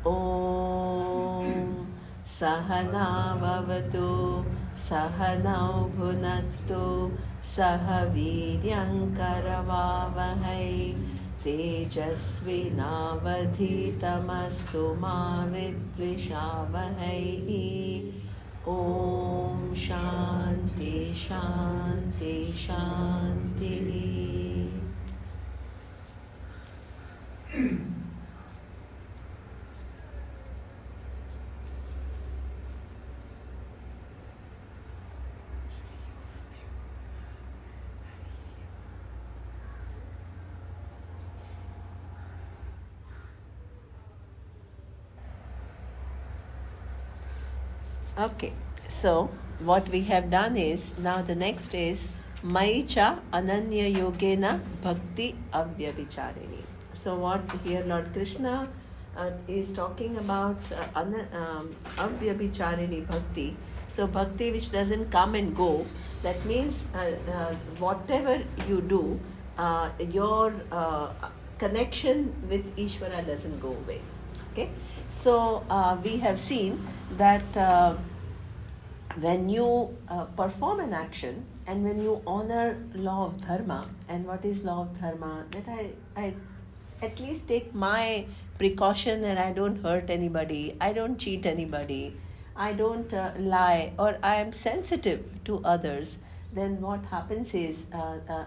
Om Sahana Bhavatu Sahanau Bhunaktu Sahaviryankaravavahai Tejasvinavadhitamastu ma vidvishavahai. Om Shanti Shanti Shanti. Okay, so what we have done is, now the next is Maicha Ananya Yogena Bhakti Avyabhicharini. So what here Lord Krishna is talking about Avyabhicharini Bhakti. So Bhakti which doesn't come and go, that means whatever you do, your connection with Ishvara doesn't go away. Okay, so we have seen that when you perform an action and when you honor law of dharma, and what is law of dharma, that I at least take my precaution and I don't hurt anybody, I don't cheat anybody, I don't lie, or I am sensitive to others, then what happens is,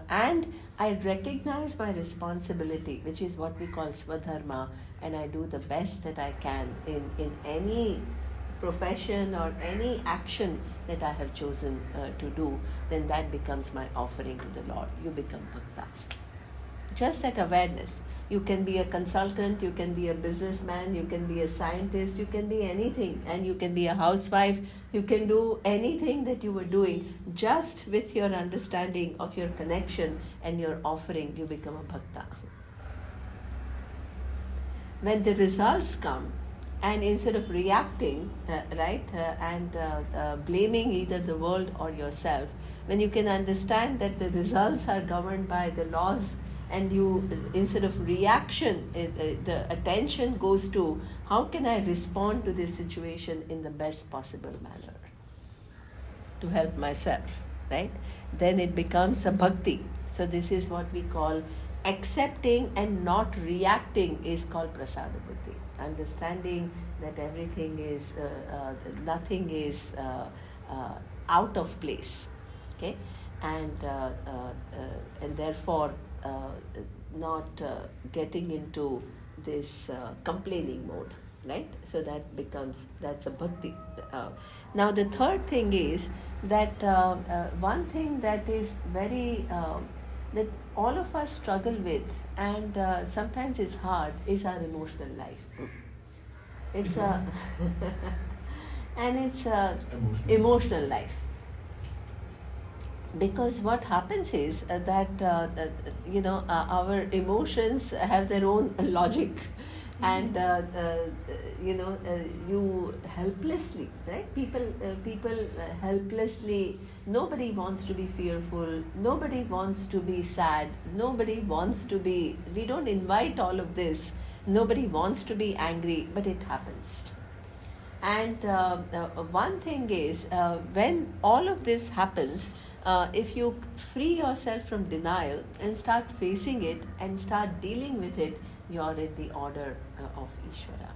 and I recognize my responsibility, which is what we call swadharma, and I do the best that I can in any profession or any action that I have chosen to do, then that becomes my offering to the Lord. You become bhakta. Just that awareness. You can be a consultant, you can be a businessman, you can be a scientist, you can be anything, and you can be a housewife, you can do anything that you were doing. Just with your understanding of your connection and your offering, you become a bhakta. When the results come, and instead of reacting, and blaming either the world or yourself, when you can understand that the results are governed by the laws, and you, instead of reaction, the attention goes to how can I respond to this situation in the best possible manner to help myself, right? Then it becomes a bhakti. So this is what we call accepting and not reacting is called prasada buddhi. Understanding that everything is, nothing is out of place, okay, and therefore not getting into this complaining mode, right? So that's a bhakti. Now the third thing is that one thing that is very that all of us struggle with, and sometimes it's hard, is our emotional life. It's a and it's a emotional life. Because what happens is that our emotions have their own logic, and you helplessly, right? People helplessly. Nobody wants to be fearful. Nobody wants to be sad. Nobody wants to be. We don't invite all of this. Nobody wants to be angry, but it happens. And one thing is, when all of this happens, if you free yourself from denial and start facing it and start dealing with it, you're in the order of Ishvara.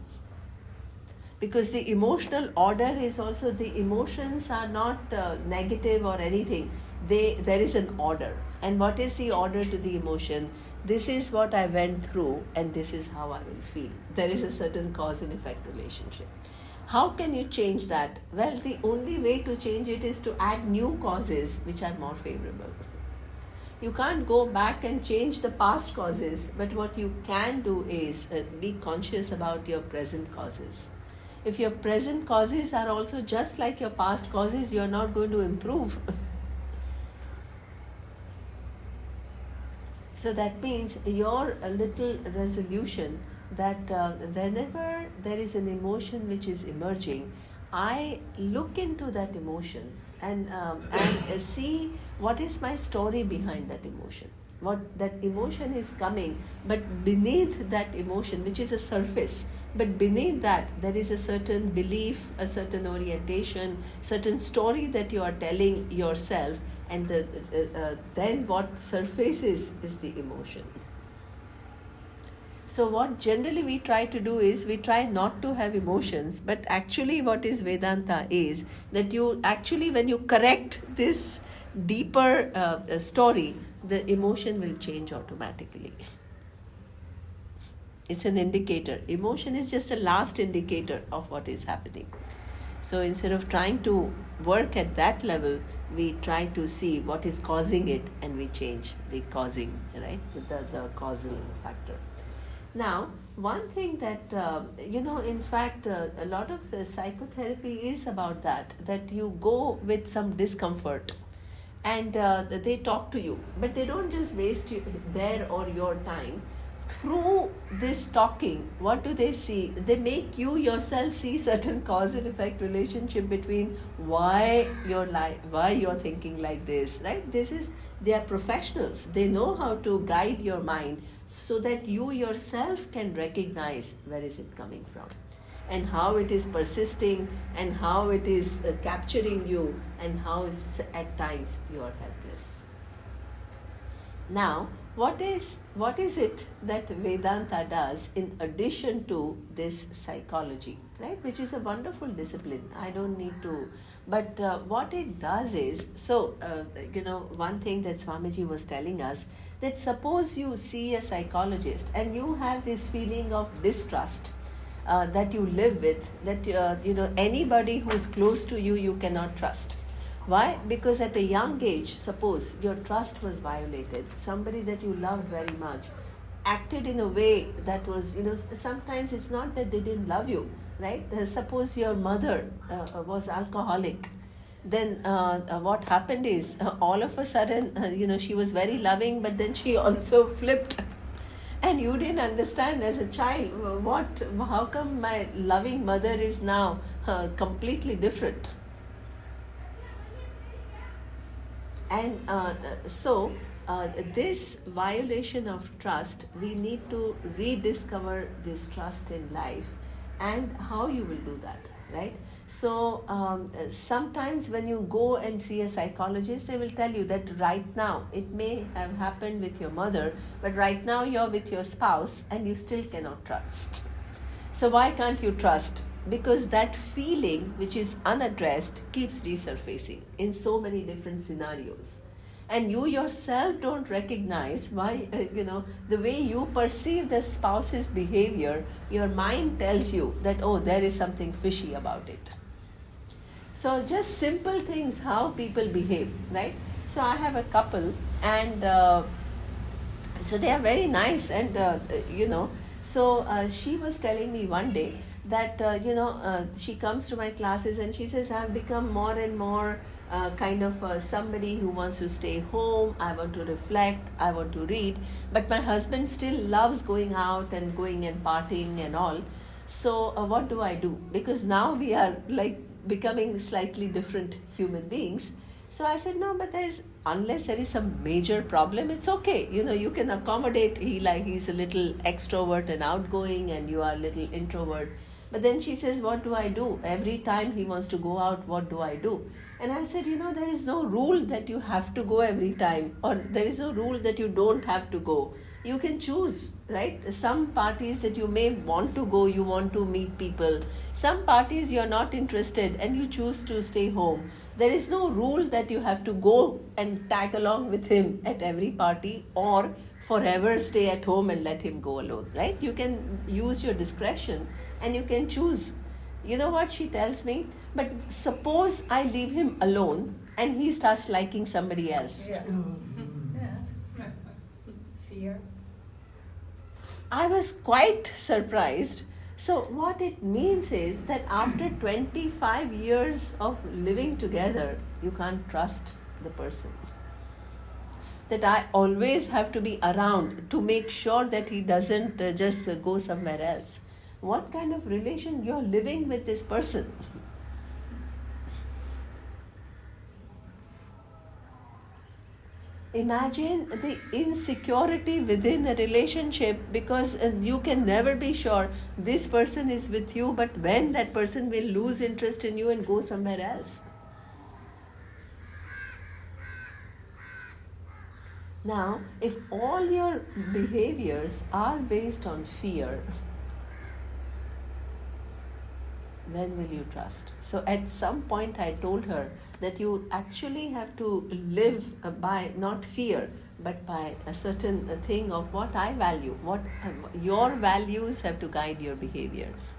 Because the emotional order is also, the emotions are not negative or anything. There is an order. And what is the order to the emotion? This is what I went through, and this is how I will feel. There is a certain cause and effect relationship. How can you change that? Well, the only way to change it is to add new causes which are more favorable. You can't go back and change the past causes, but what you can do is be conscious about your present causes. If your present causes are also just like your past causes, you're not going to improve. So that means your little resolution that whenever there is an emotion which is emerging, I look into that emotion and see what is my story behind that emotion. What that emotion is coming, but beneath that emotion, which is a surface, but beneath that there is a certain belief, a certain orientation, certain story that you are telling yourself, and then what surfaces is the emotion. So what generally we try to do is we try not to have emotions, but actually what is Vedanta is that you actually, when you correct this deeper story, the emotion will change automatically. It's an indicator. Emotion is just a last indicator of what is happening. So instead of trying to work at that level, we try to see what is causing it, and we change the causing, right? The causal factor. Now, one thing that, in fact, a lot of psychotherapy is about that you go with some discomfort, and they talk to you, but they don't just waste their or your time. Through this talking, what do they see? They make you yourself see certain cause and effect relationship between why you're thinking like this, right? They are professionals. They know how to guide your mind so that you yourself can recognize where is it coming from, and how it is persisting, and how it is capturing you, and how at times you are helpless. Now, what is it that Vedanta does in addition to this psychology, right? Which is a wonderful discipline. I don't need to, but what it does is, one thing that Swamiji was telling us, that suppose you see a psychologist and you have this feeling of distrust that you live with, that anybody who's close to you, you cannot trust. Why? Because at a young age, suppose your trust was violated, somebody that you loved very much acted in a way that was, sometimes it's not that they didn't love you, right? Suppose your mother was alcoholic, then what happened is all of a sudden, she was very loving, but then she also flipped. And you didn't understand as a child, how come my loving mother is now completely different? And this violation of trust, we need to rediscover this trust in life, and how you will do that, right? So sometimes when you go and see a psychologist, they will tell you that right now, it may have happened with your mother, but right now you're with your spouse and you still cannot trust. So why can't you trust? Because that feeling which is unaddressed keeps resurfacing in so many different scenarios. And you yourself don't recognize why, the way you perceive the spouse's behavior, your mind tells you that, oh, there is something fishy about it. So just simple things, how people behave, right? So I have a couple, and so they are very nice, and, so she was telling me one day that, she comes to my classes and she says, I've become more and more somebody who wants to stay home. I want to reflect, I want to read, but my husband still loves going out and going and partying and all. So what do I do? Because now we are like becoming slightly different human beings. So I said, no, but unless there is some major problem, it's okay. You can accommodate. He's a little extrovert and outgoing, and you are a little introvert. But then she says, what do I do? Every time he wants to go out, what do I do? And I said, there is no rule that you have to go every time, or there is no rule that you don't have to go. You can choose, right? Some parties that you may want to go, you want to meet people. Some parties you're not interested and you choose to stay home. There is no rule that you have to go and tag along with him at every party, or forever stay at home and let him go alone, right? You can use your discretion and you can choose. You know what she tells me? But suppose I leave him alone and he starts liking somebody else. Yeah. Yeah. Fear. I was quite surprised. So what it means is that after 25 years of living together, you can't trust the person. That I always have to be around to make sure that he doesn't just go somewhere else. What kind of relation you're living with this person? Imagine the insecurity within a relationship, because you can never be sure this person is with you, but when that person will lose interest in you and go somewhere else. Now, if all your behaviors are based on fear, when will you trust? So at some point I told her that you actually have to live by not fear, but by a certain thing of what I value, what your values have to guide your behaviors.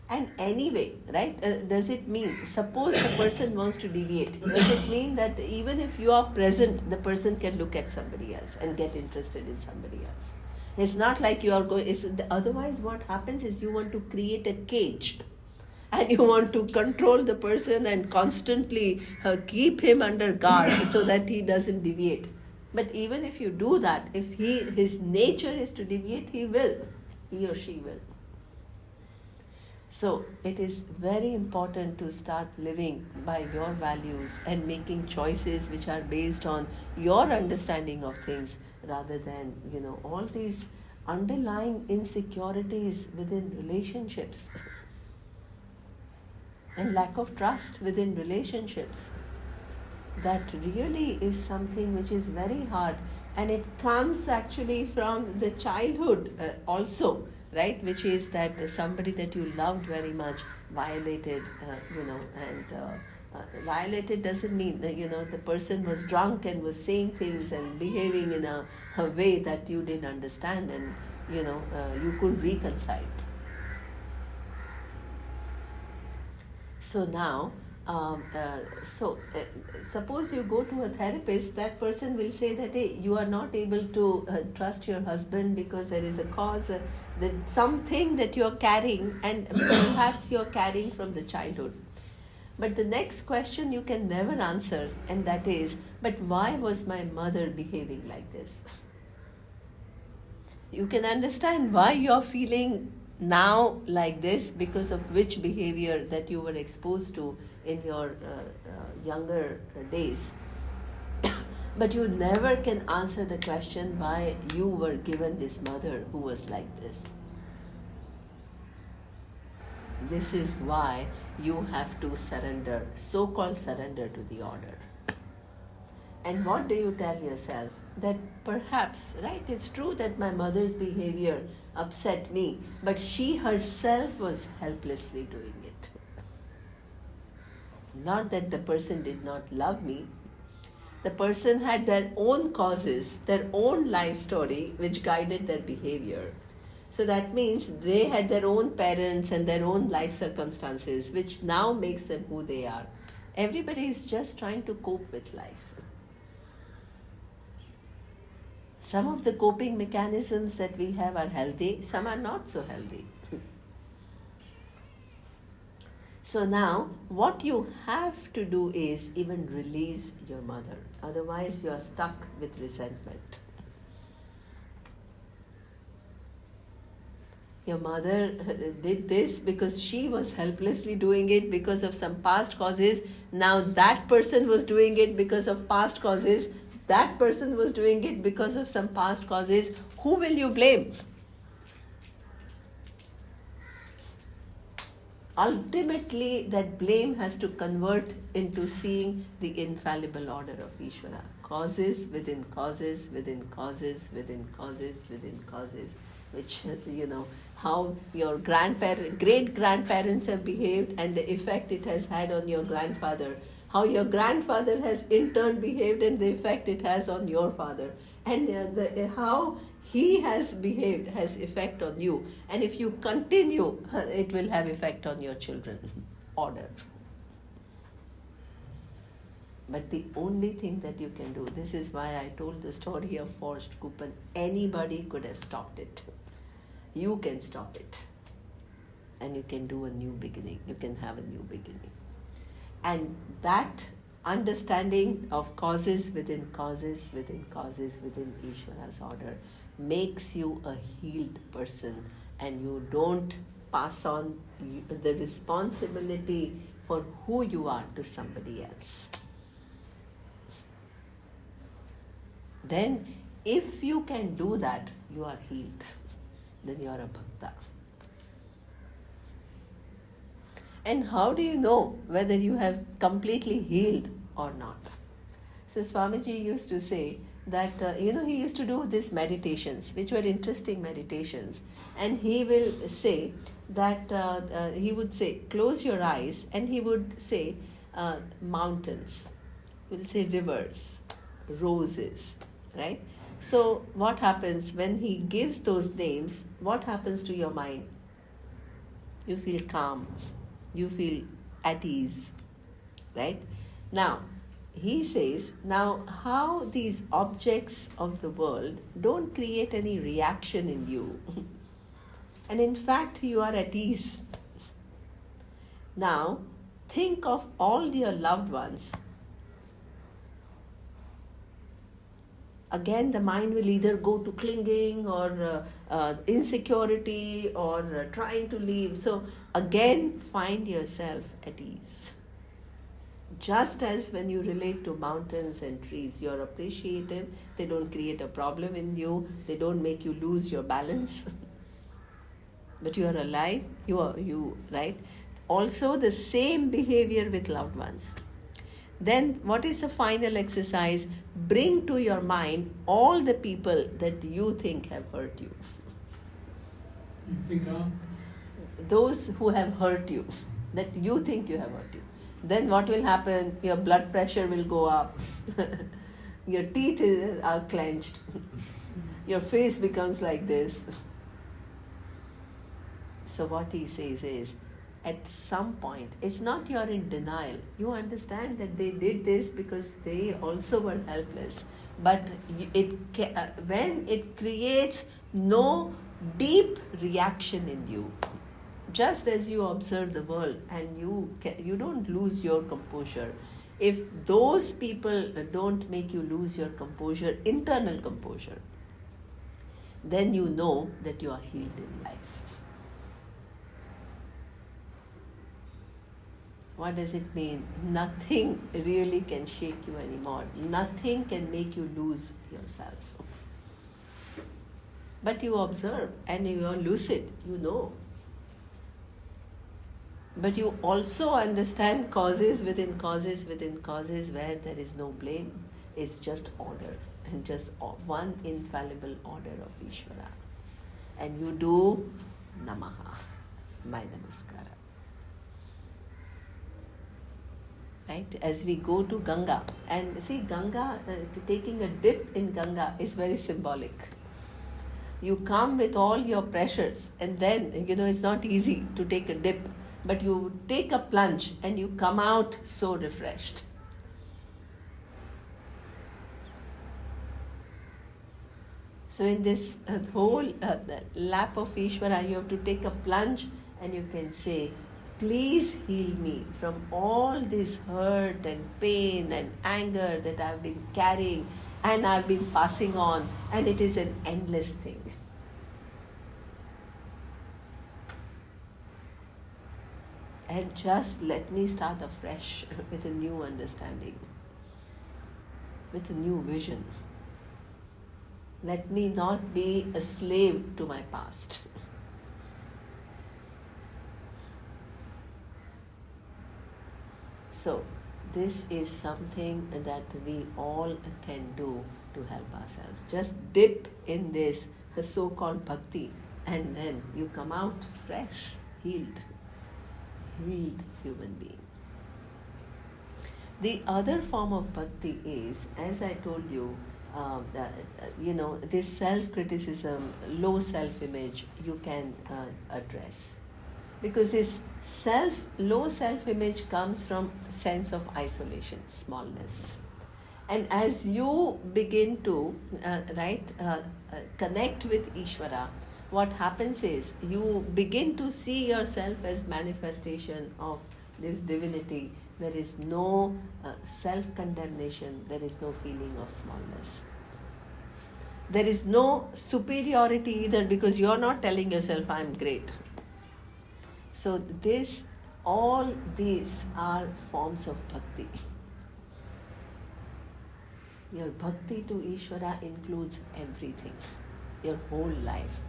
And anyway, right, does it mean, suppose the person wants to deviate, does it mean that even if you are present, the person can look at somebody else and get interested in somebody else? It's not like you are going, otherwise what happens is you want to create a cage and you want to control the person and constantly keep him under guard so that he doesn't deviate. But even if you do that, if his nature is to deviate, he or she will. So it is very important to start living by your values and making choices which are based on your understanding of things, rather than, all these underlying insecurities within relationships and lack of trust within relationships. That really is something which is very hard, and it comes actually from the childhood also, right? Which is that somebody that you loved very much violated, violated doesn't mean that, the person was drunk and was saying things and behaving in a way that you didn't understand, and, you could reconcile. So now, suppose you go to a therapist, that person will say that, hey, you are not able to trust your husband because there is a cause, something that you are carrying, and perhaps you are carrying from the childhood. But the next question you can never answer, and that is, but why was my mother behaving like this? You can understand why you are feeling now like this, because of which behavior that you were exposed to in your younger days. But you never can answer the question why you were given this mother who was like this. This is why you have to surrender, so-called surrender to the order. And what do you tell yourself? That perhaps, right, it's true that my mother's behavior upset me, but she herself was helplessly doing it. Not that the person did not love me. The person had their own causes, their own life story, which guided their behavior. So that means they had their own parents and their own life circumstances, which now makes them who they are. Everybody is just trying to cope with life. Some of the coping mechanisms that we have are healthy, some are not so healthy. So now, what you have to do is even release your mother. Otherwise, you are stuck with resentment. Your mother did this because she was helplessly doing it because of some past causes. Now that person was doing it because of past causes. That person was doing it because of some past causes. Who will you blame? Ultimately, that blame has to convert into seeing the infallible order of Ishvara. Causes within causes, within causes, within causes, within causes. Which, how your great-grandparents have behaved and the effect it has had on your grandfather. How your grandfather has in turn behaved and the effect it has on your father. And how he has behaved has effect on you. And if you continue, it will have effect on your children. Order. But the only thing that you can do, this is why I told the story of forged coupon. Anybody could have stopped it. You can stop it. And you can do a new beginning. You can have a new beginning. And that understanding of causes within causes, within causes, within Ishvara's order makes you a healed person, and you don't pass on the responsibility for who you are to somebody else. Then, if you can do that, you are healed. Then you are a bhakta. And how do you know whether you have completely healed or not? So Swamiji used to say that, he used to do these meditations, which were interesting meditations. And he will say that, he would say, close your eyes, and he would say mountains, he will say rivers, roses, right? So what happens when he gives those names? What happens to your mind? You feel calm, you feel at ease, right? Now, he says, now how these objects of the world don't create any reaction in you. And in fact, you are at ease. Now, think of all your loved ones. Again, the mind will either go to clinging or insecurity or trying to leave. So, again, find yourself at ease. Just as when you relate to mountains and trees, you're appreciative, they don't create a problem in you, they don't make you lose your balance. But you are alive, you, right? Also, the same behavior with loved ones. Then, what is the final exercise? Bring to your mind all the people that you think have hurt you. You think of? Those who have hurt you, that you think you have hurt you. Then what will happen? Your blood pressure will go up. Your teeth are clenched. Your face becomes like this. So what he says is, at some point, it's not you're in denial. You understand that they did this because they also were helpless. But when it creates no deep reaction in you, just as you observe the world and you don't lose your composure, if those people don't make you lose your composure, internal composure, then you know that you are healed in life. What does it mean? Nothing really can shake you anymore. Nothing can make you lose yourself. But you observe and you are lucid, you know. But you also understand causes within causes within causes where there is no blame. It's just order, and just one infallible order of Ishvara. And you do Namaha, my Namaskara. Right? As we go to Ganga, and see Ganga, taking a dip in Ganga is very symbolic. You come with all your pressures, and then, it's not easy to take a dip. But you take a plunge and you come out so refreshed. So in this whole lap of Ishvara, you have to take a plunge and you can say, please heal me from all this hurt and pain and anger that I've been carrying and I've been passing on, and it is an endless thing. And just let me start afresh with a new understanding, with a new vision. Let me not be a slave to my past. So, this is something that we all can do to help ourselves. Just dip in this so-called bhakti, and then you come out fresh, healed human being. The other form of bhakti is, as I told you, this self-criticism, low self-image you can address. Because this low self-image comes from sense of isolation, smallness. And as you begin to connect with Ishvara, what happens is you begin to see yourself as manifestation of this divinity. There is no self-condemnation, there is no feeling of smallness. There is no superiority either, because you are not telling yourself, I am great. So this All these are forms of bhakti. Your bhakti to Ishvara includes everything, your whole life.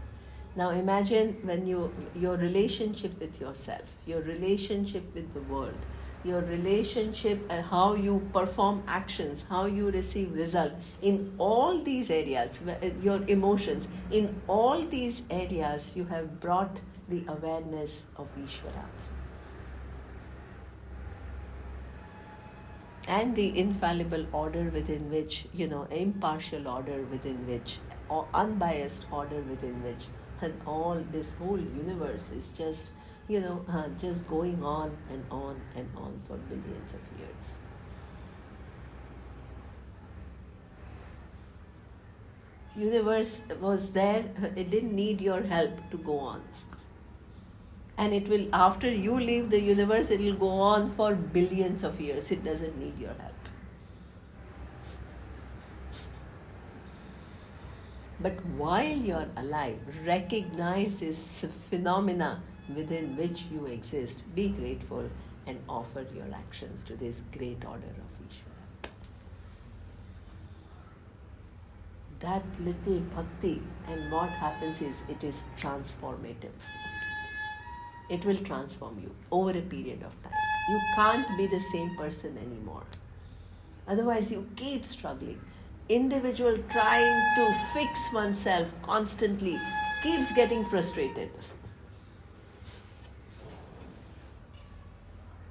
Now imagine when your relationship with yourself, your relationship with the world, your relationship and how you perform actions, how you receive result in all these areas, your emotions, in all these areas you have brought the awareness of Ishvara. And the infallible order within which, impartial order within which, or unbiased order within which, and all this whole universe is just, just going on and on and on for billions of years. Universe was there, it didn't need your help to go on. And it will, after you leave the universe, it will go on for billions of years. It doesn't need your help. But while you're alive, recognize this phenomena within which you exist. Be grateful and offer your actions to this great order of Ishvara. That little bhakti, and what happens is it is transformative. It will transform you over a period of time. You can't be the same person anymore. Otherwise, you keep struggling. Individual trying to fix oneself constantly keeps getting frustrated.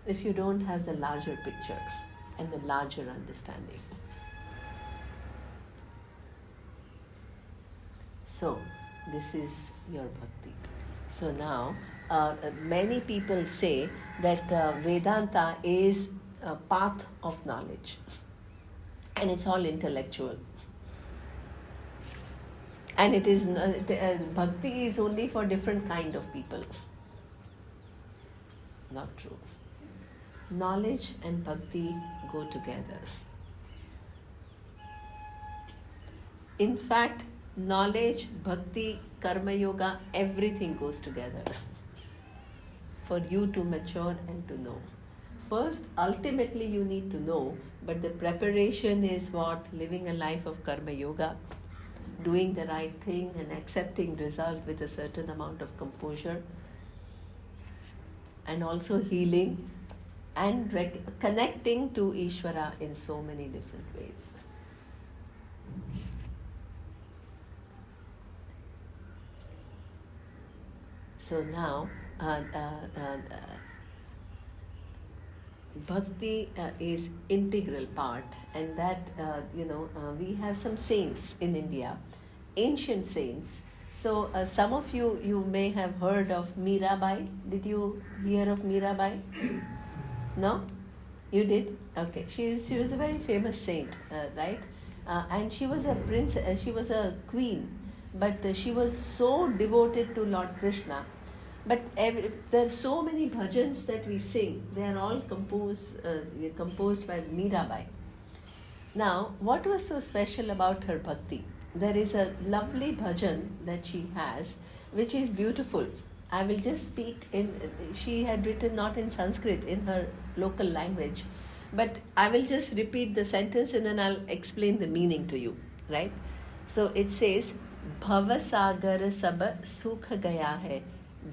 If you don't have the larger picture and the larger understanding. So, this is your bhakti. So now, many people say that Vedanta is a path of knowledge and it's all intellectual. And it is bhakti is only for different kind of people. Not true. Knowledge and bhakti go together. In fact, knowledge, bhakti, karma yoga, everything goes together for you to mature and to know. First, ultimately you need to know, but the preparation is what? Living a life of karma yoga, doing the right thing and accepting result with a certain amount of composure, and also healing and connecting to Ishvara in so many different ways. So now, bhakti is integral part, and that we have some saints in India, ancient saints. So some of you may have heard of Mirabai. Did you hear of Mirabai? No? You did? Okay. She was a very famous saint, right? And she was a princess. She was a queen, but she was so devoted to Lord Krishna. But there are so many bhajans that we sing. They are all composed by Mirabai. Now, what was so special about her bhakti? There is a lovely bhajan that she has, which is beautiful. I will just speak she had written not in Sanskrit, in her local language. But I will just repeat the sentence and then I'll explain the meaning to you, right? So it says, Bhava sagar sab sukh gaya hai,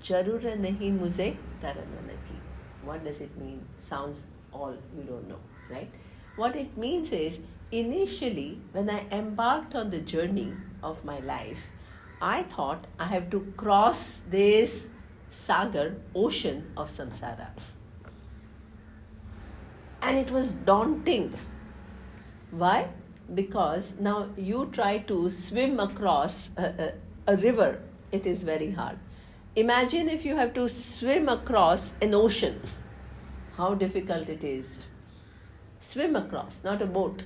jarur nahi mujhe taran ki. What does it mean? Sounds all you don't know, right? What it means is, initially when I embarked on the journey of my life, I thought I have to cross this sagar, ocean of samsara. And it was daunting. Why? Because now you try to swim across a river, it is very hard. Imagine if you have to swim across an ocean, how difficult it is. Swim across, not a boat.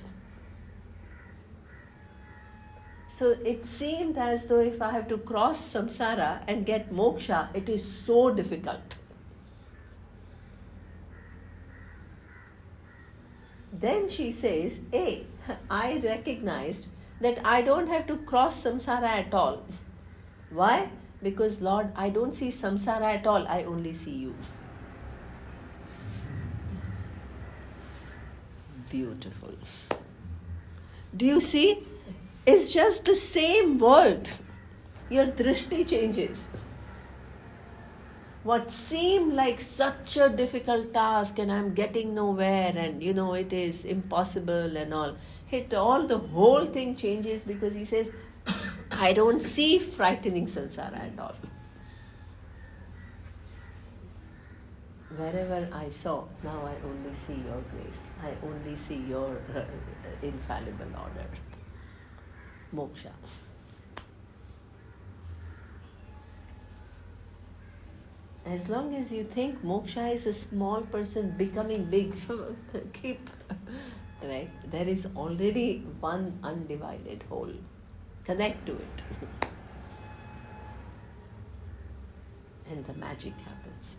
So it seemed as though if I have to cross samsara and get moksha, it is so difficult. Then she says, hey, I recognized that I don't have to cross samsara at all. Why? Because Lord, I don't see samsara at all, I only see you. beautiful. Do you see? It's just the same world. Your drishti changes. What seemed like such a difficult task and I'm getting nowhere and it is impossible and all. The whole thing changes because he says, I don't see frightening samsara at all. Wherever I saw, now I only see your grace. I only see your infallible order. Moksha. As long as you think moksha is a small person becoming big, keep, right? There is already one undivided whole. Connect to it. And the magic happens.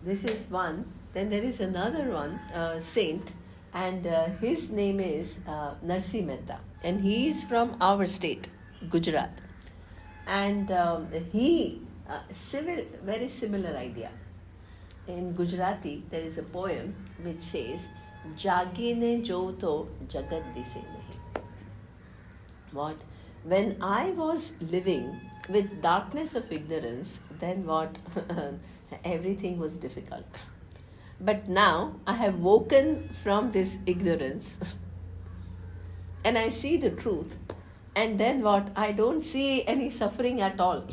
This is one. Then there is another one, saint, and his name is Narsi Mehta. And he is from our state, Gujarat. And he, very similar idea. In Gujarati, there is a poem which says, Jagine jo to jagat dise nahi. What? When I was living with darkness of ignorance, then what? Everything was difficult. But now I have woken from this ignorance and I see the truth. And then what? I don't see any suffering at all.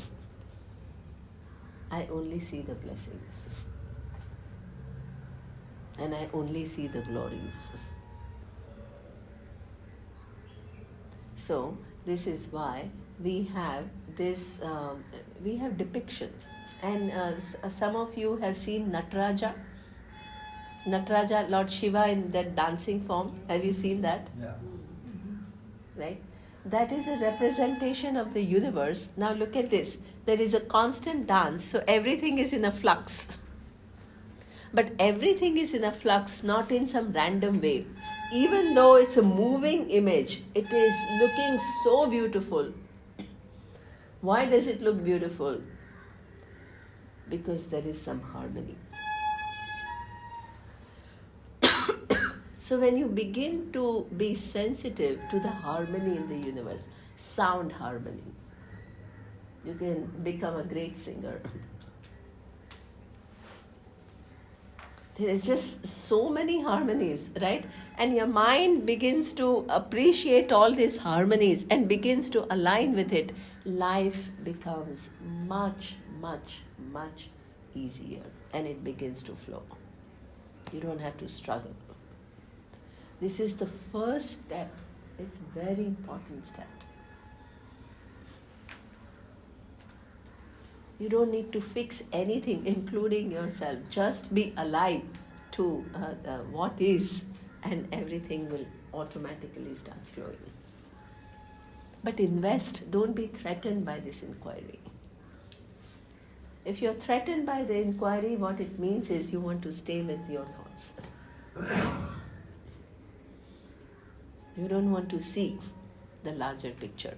I only see the blessings. And I only see the glories. So, this is why we have this, we have depiction. And some of you have seen Nataraja. Nataraja, Lord Shiva in that dancing form. Have you seen that? Yeah. Right? That is a representation of the universe. Now look at this. There is a constant dance, so everything is in a flux. But everything is in a flux, not in some random way. Even though it's a moving image, it is looking so beautiful. Why does it look beautiful? Because there is some harmony. So when you begin to be sensitive to the harmony in the universe, sound harmony, you can become a great singer. There is just so many harmonies, right? And your mind begins to appreciate all these harmonies and begins to align with it. Life becomes much, much, much easier and it begins to flow. You don't have to struggle. This is the first step. It's a very important step. You don't need to fix anything, including yourself. Just be alive to what is, and everything will automatically start flowing. But invest. Don't be threatened by this inquiry. If you're threatened by the inquiry, what it means is you want to stay with your thoughts. You don't want to see the larger picture.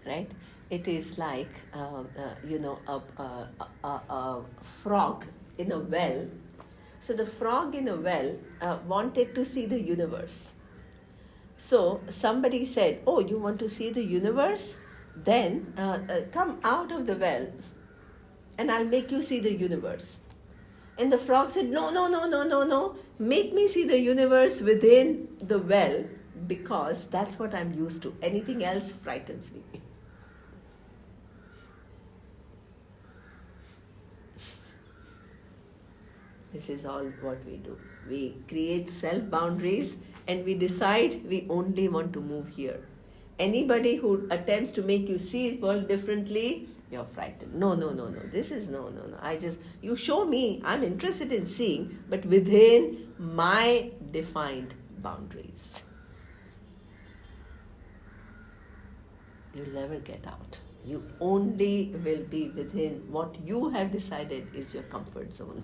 Right? It is like, a frog in a well. So the frog in a well wanted to see the universe. So somebody said, oh, you want to see the universe? Then come out of the well and I'll make you see the universe. And the frog said, no. Make me see the universe within the well because that's what I'm used to. Anything else frightens me. This is all what we do. We create self-boundaries and we decide we only want to move here. Anybody who attempts to make you see the world differently, you're frightened. No. This is no. You show me, I'm interested in seeing, but within my defined boundaries. You'll never get out. You only will be within what you have decided is your comfort zone.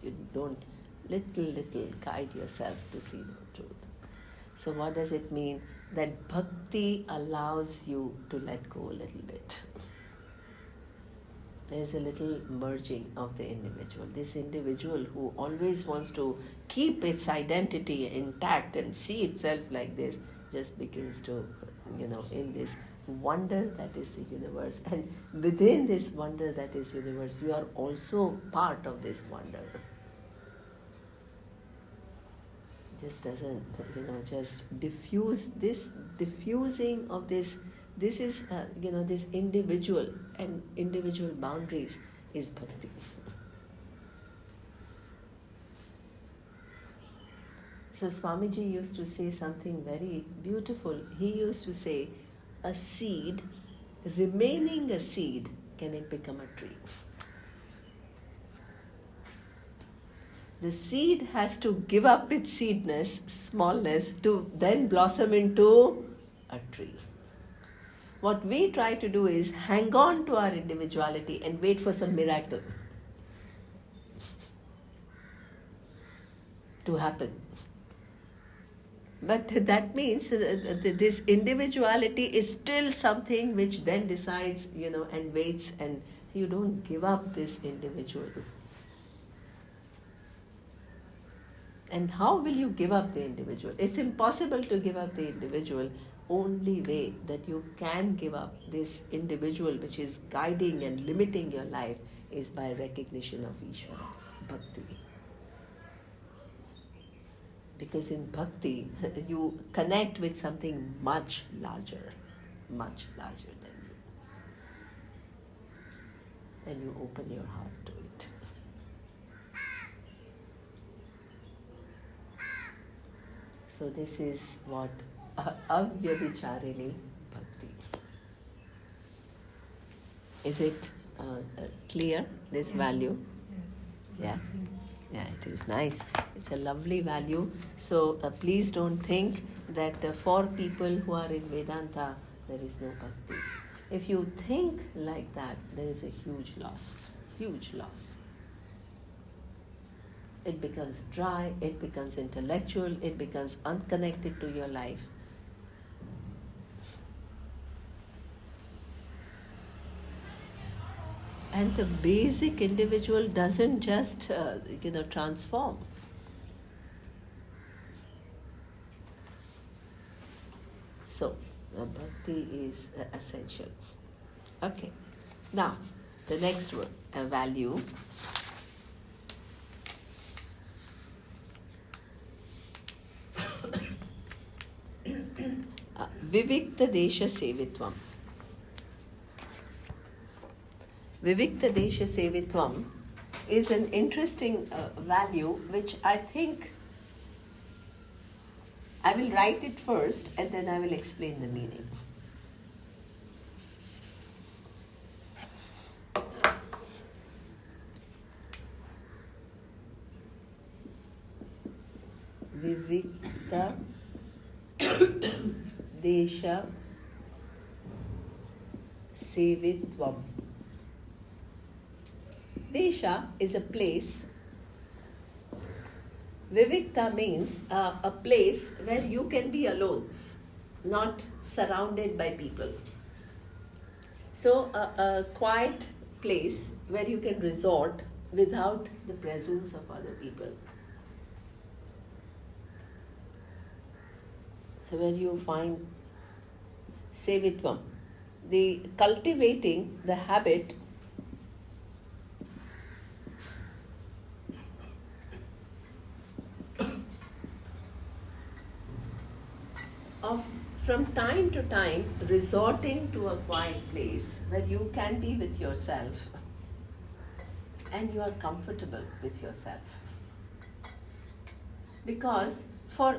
You don't little guide yourself to see the truth. So what does it mean? That bhakti allows you to let go a little bit. There is a little merging of the individual. This individual who always wants to keep its identity intact and see itself like this just begins to, in this wonder that is the universe. And within this wonder that is universe, you are also part of this wonder. Just doesn't, just diffuse this, diffusing of this. This is, this individual and individual boundaries is bhakti. So Swamiji used to say something very beautiful. He used to say, a seed, remaining a seed, can it become a tree? The seed has to give up its seedness, smallness, to then blossom into a tree. What we try to do is hang on to our individuality and wait for some miracle to happen. But that means this individuality is still something which then decides, and waits, and you don't give up this individual. And how will you give up the individual? It's impossible to give up the individual. Only way that you can give up this individual which is guiding and limiting your life is by recognition of Ishvara, bhakti. Because in bhakti, you connect with something much larger than you. And you open your heart to it. So this is what Avyabhicharini Bhakti. Is it clear, this value? Yes. Yeah. Yeah, it is nice. It's a lovely value. So please don't think that for people who are in Vedanta, there is no bhakti. If you think like that, there is a huge loss. Huge loss. It becomes dry, it becomes intellectual, it becomes unconnected to your life. And the basic individual doesn't just, transform. So, bhakti is essential. Okay. Now, the next word, value. Vivikta Desha Sevitvam. Vivikta Desha Sevitvam is an interesting value which I think I will write it first and then I will explain the meaning. Vivikta Desha Sevitvam. Desha is a place. Vivikta means a place where you can be alone, not surrounded by people. So a quiet place where you can resort without the presence of other people. So where you find Sevitvam, the cultivating the habit of from time to time resorting to a quiet place where you can be with yourself and you are comfortable with yourself. Because for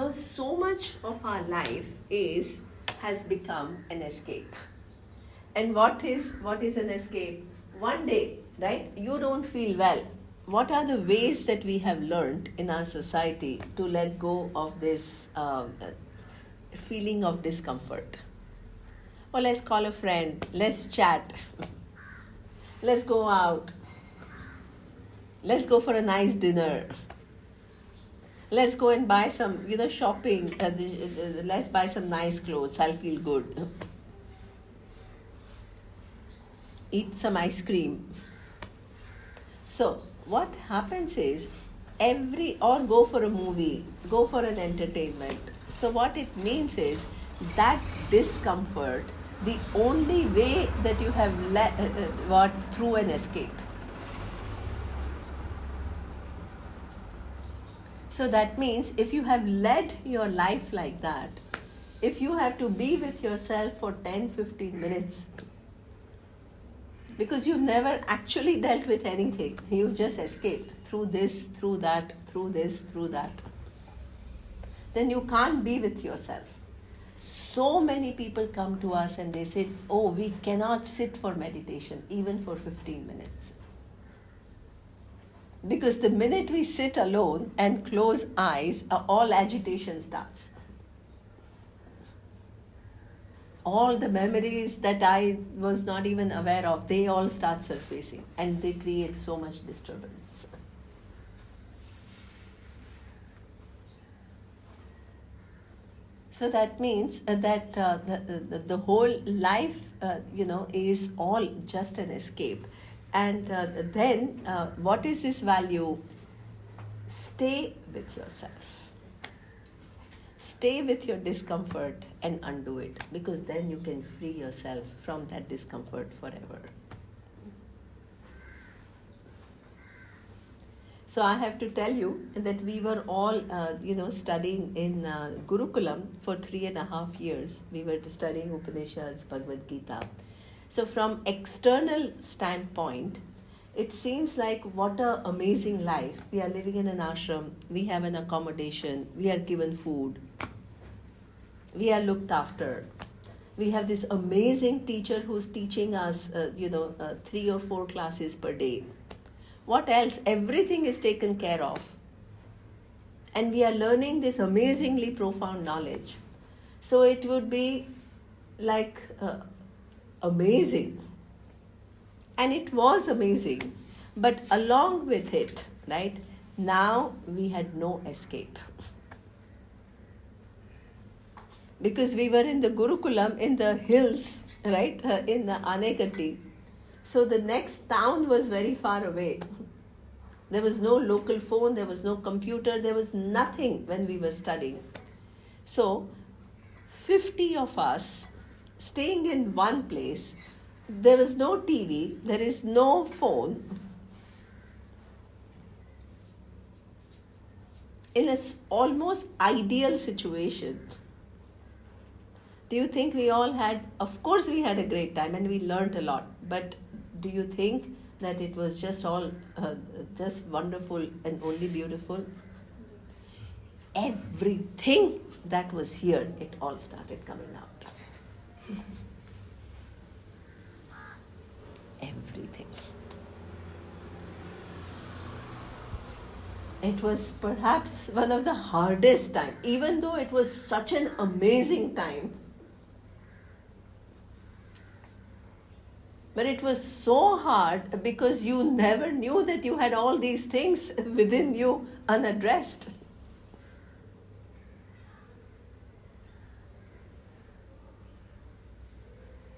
so much of our life has become an escape. And what is an escape? One day, right, you don't feel well. What are the ways that we have learned in our society to let go of this feeling of discomfort? Well, let's call a friend, let's chat, let's go out, let's go for a nice dinner, let's go and buy some, shopping, let's buy some nice clothes, I'll feel good. eat some ice cream. So what happens is or go for a movie, go for an entertainment. So what it means is that discomfort, the only way that you have got through an escape. So that means if you have led your life like that, if you have to be with yourself for 10-15 minutes, because you've never actually dealt with anything, you just escaped through this, through that, through this, through that, then you can't be with yourself. So many people come to us and they say, oh, we cannot sit for meditation even for 15 minutes. Because the minute we sit alone and close eyes, all agitation starts. All the memories that I was not even aware of, they all start surfacing and they create so much disturbance. So that means that the whole life, is all just an escape. And then what is this value? Stay with yourself. Stay with your discomfort and undo it, because then you can free yourself from that discomfort forever. So I have to tell you that we were all, studying in Gurukulam for 3.5 years. We were studying Upanishads, Bhagavad Gita. So from external standpoint, it seems like what an amazing life. We are living in an ashram, we have an accommodation, we are given food, we are looked after. We have this amazing teacher who's teaching us, 3 or 4 classes per day. What else? Everything is taken care of. And we are learning this amazingly profound knowledge. So it would be like amazing. And it was amazing. But along with it, right, now we had no escape. Because we were in the Gurukulam in the hills, right, in the Anekatti. So the next town was very far away. There was no local phone, there was no computer, there was nothing when we were studying. So 50 of us staying in one place, there was no TV, there is no phone. In an almost ideal situation. Do you think we all had, of course we had a great time and we learned a lot, but do you think that it was just all just wonderful and only beautiful? Everything that was here, it all started coming out. Everything. It was perhaps one of the hardest times, even though it was such an amazing time. But it was so hard because you never knew that you had all these things within you unaddressed.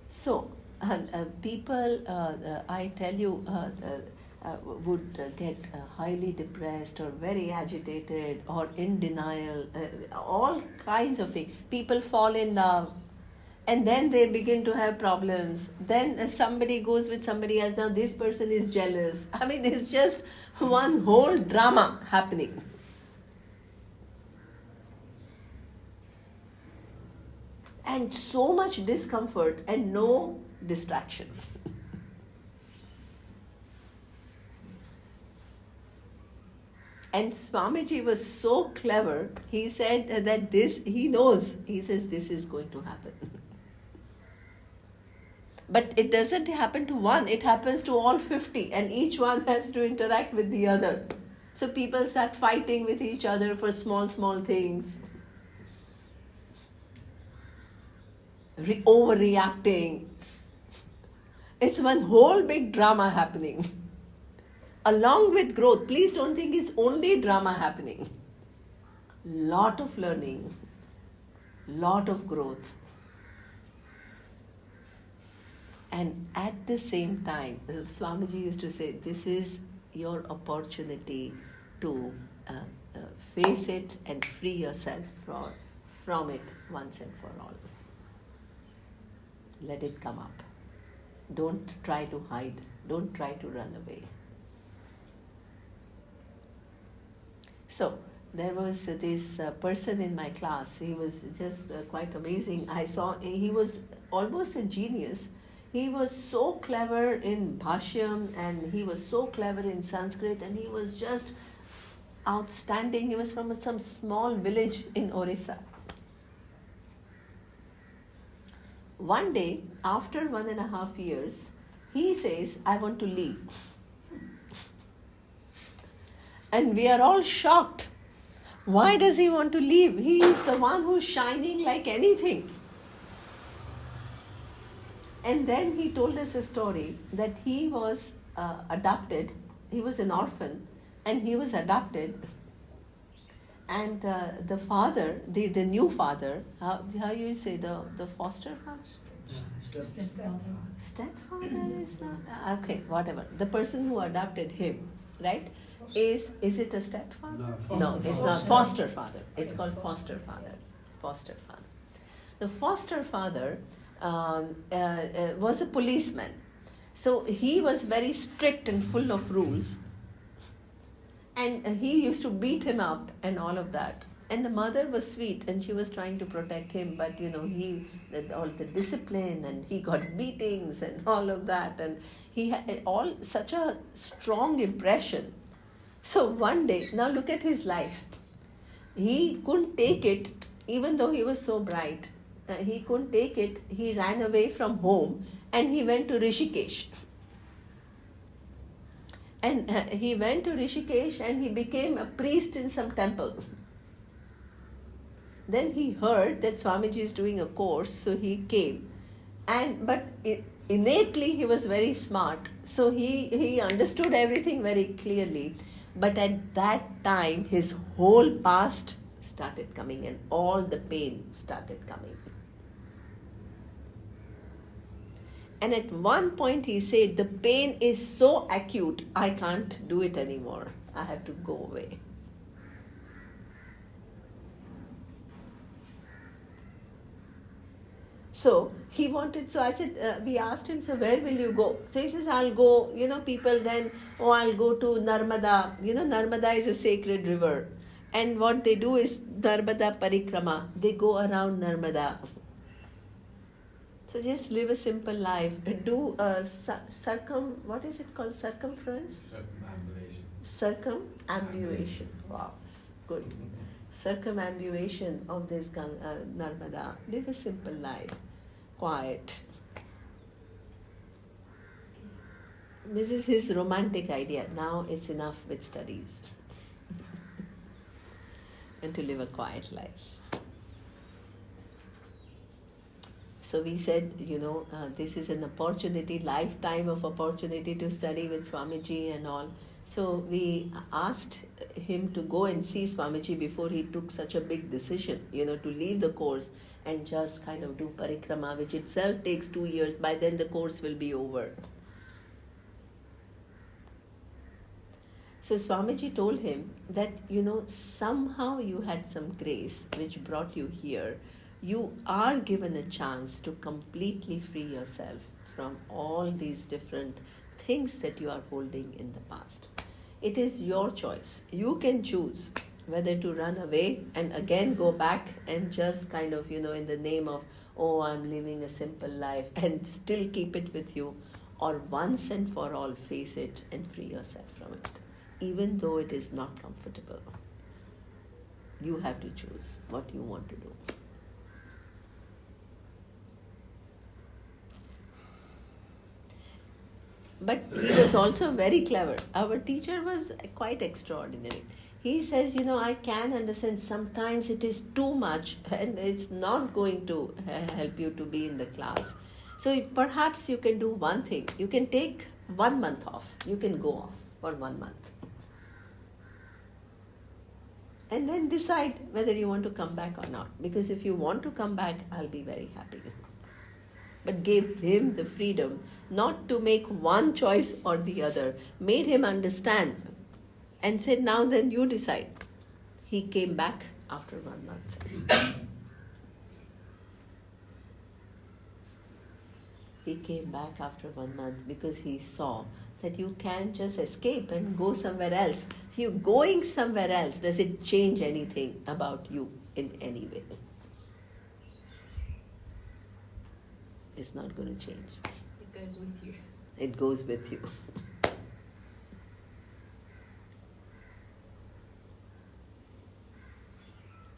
So, people, I tell you, would get highly depressed or very agitated or in denial, all kinds of things. People fall in love. And then they begin to have problems. Then somebody goes with somebody else. Now this person is jealous. I mean, it's just one whole drama happening. And so much discomfort and no distraction. And Swamiji was so clever. He said that he knows. He says this is going to happen. But it doesn't happen to one, it happens to all 50 and each one has to interact with the other. So people start fighting with each other for small things. Overreacting. It's one whole big drama happening. Along with growth, please don't think it's only drama happening. Lot of learning, lot of growth. And at the same time, Swamiji used to say, this is your opportunity to uh, face it and free yourself from it once and for all. Let it come up. Don't try to hide. Don't try to run away. So, there was this person in my class. He was just quite amazing. I saw he was almost a genius. He was so clever in Bhashyam and he was so clever in Sanskrit and he was just outstanding. He was from some small village in Orissa. One day, after 1.5 years, he says, I want to leave. And we are all shocked. Why does he want to leave? He is the one who's shining like anything. And then he told us a story that he was adopted. He was an orphan and he was adopted. And the father, the new father, how you say, the foster father? Stepfather is not, okay, whatever. The person who adopted him, right? Is it a stepfather? No, it's not. Foster father. It's called foster father. Foster father. The foster father was a policeman. So he was very strict and full of rules. And he used to beat him up and all of that. And the mother was sweet and she was trying to protect him, but all the discipline and he got beatings and all of that. And he had such a strong impression. So one day, now look at his life. He couldn't take it, even though he was so bright. He couldn't take it. He ran away from home and he went to Rishikesh. And he went to Rishikesh and he became a priest in some temple. Then he heard that Swamiji is doing a course, so he came. But innately he was very smart, so he understood everything very clearly. But at that time, his whole past started coming and all the pain started coming. And at one point he said, the pain is so acute, I can't do it anymore. I have to go away. So I said, we asked him, so where will you go? So he says, I'll go, people then, I'll go to Narmada. Narmada is a sacred river. And what they do is Narmada Parikrama. They go around Narmada. So just live a simple life. Do what is it called? Circumference? Circumambulation. Wow, good. Circumambulation of this Narmada. Live a simple life. Quiet. This is his romantic idea. Now it's enough with studies. And to live a quiet life. So we said, this is an opportunity, lifetime of opportunity to study with Swamiji and all. So we asked him to go and see Swamiji before he took such a big decision, to leave the course and just kind of do parikrama, which itself takes 2 years. By then the course will be over. So Swamiji told him that, somehow you had some grace which brought you here. You are given a chance to completely free yourself from all these different things that you are holding in the past. It is your choice. You can choose whether to run away and again go back and just kind of, in the name of, I'm living a simple life and still keep it with you, or once and for all face it and free yourself from it, even though it is not comfortable. You have to choose what you want to do. But he was also very clever. Our teacher was quite extraordinary. He says, I can understand sometimes it is too much and it's not going to help you to be in the class. So perhaps you can do one thing. You can take 1 month off. You can go off for 1 month. And then decide whether you want to come back or not. Because if you want to come back, I'll be very happy. but gave him the freedom not to make one choice or the other, made him understand, and said, now then you decide. He came back after 1 month. He came back after 1 month because he saw that you can't just escape and go somewhere else. You going somewhere else, does it change anything about you in any way? It's not going to change. It goes with you. It goes with you.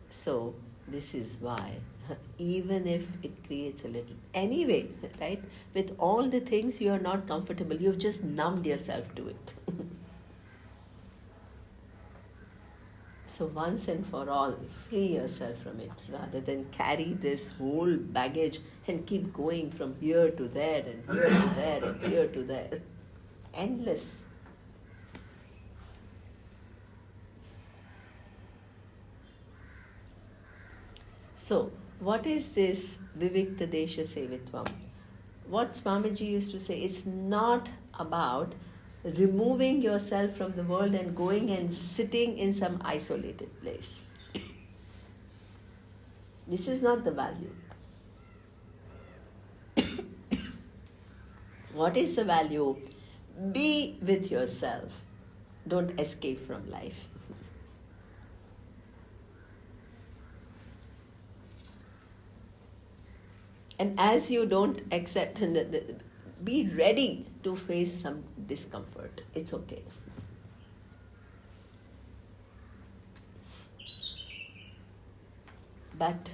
So, this is why, even if it creates a little, anyway, right, with all the things you are not comfortable, you've just numbed yourself to it. So, once and for all, free yourself from it rather than carry this whole baggage and keep going from here to there and here to there and here to there. Endless. So, what is this Vivikta Desha Sevitvam? What Swamiji used to say, it's not about removing yourself from the world and going and sitting in some isolated place. This is not the value. What is the value? Be with yourself. Don't escape from life. And as you don't accept, be ready to face some discomfort. It's okay. But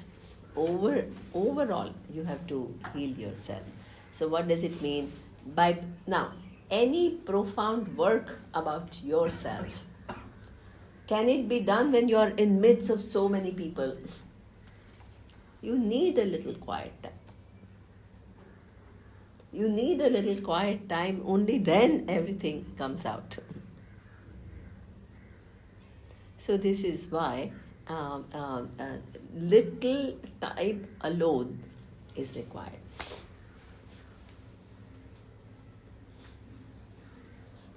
overall, you have to heal yourself. So what does it mean? Now, any profound work about yourself, can it be done when you are in midst of so many people? You need a little quiet time. You need a little quiet time, only then everything comes out. So this is why little time alone is required.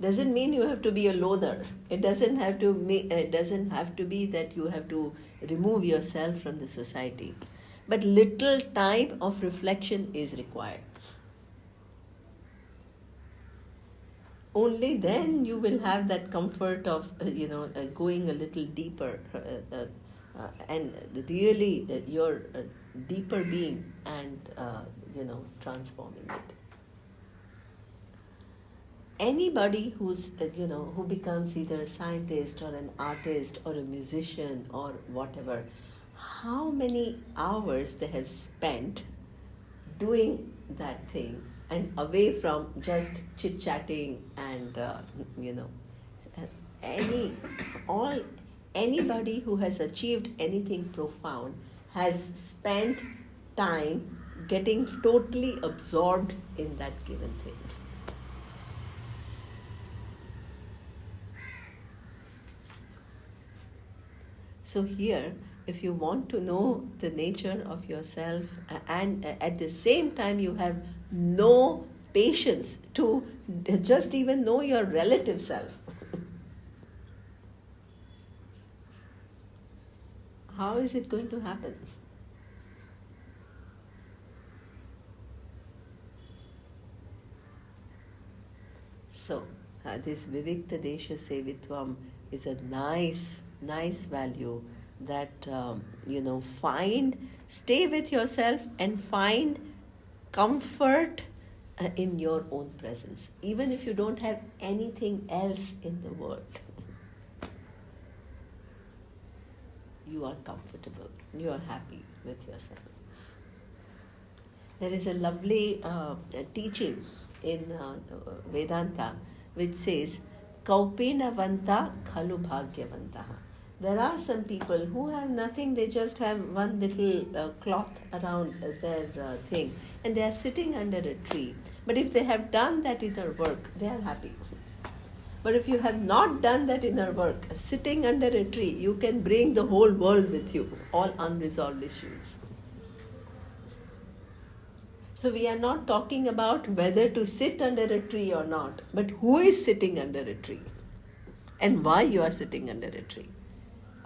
Doesn't mean you have to be a loner. It doesn't have to be that you have to remove yourself from the society. But little time of reflection is required. Only then you will have that comfort of going a little deeper and really your deeper being and transforming it. Anybody who's who becomes either a scientist or an artist or a musician or whatever, how many hours they have spent doing that thing and away from just chit-chatting and anybody who has achieved anything profound has spent time getting totally absorbed in that given thing. So here, if you want to know the nature of yourself and at the same time you have no patience to just even know your relative self, how is it going to happen? So, this Vivikta Desha Sevitvam is a nice value that, stay with yourself and find comfort in your own presence, even if you don't have anything else in the world. You are comfortable, you are happy with yourself. There is a lovely teaching in Vedanta which says, Kaupinavanta khalu bhagyavantaha. There are some people who have nothing, they just have one little cloth around their thing and they are sitting under a tree. But if they have done that inner work, they are happy. But if you have not done that inner work, sitting under a tree, you can bring the whole world with you, all unresolved issues. So we are not talking about whether to sit under a tree or not, but who is sitting under a tree and why you are sitting under a tree.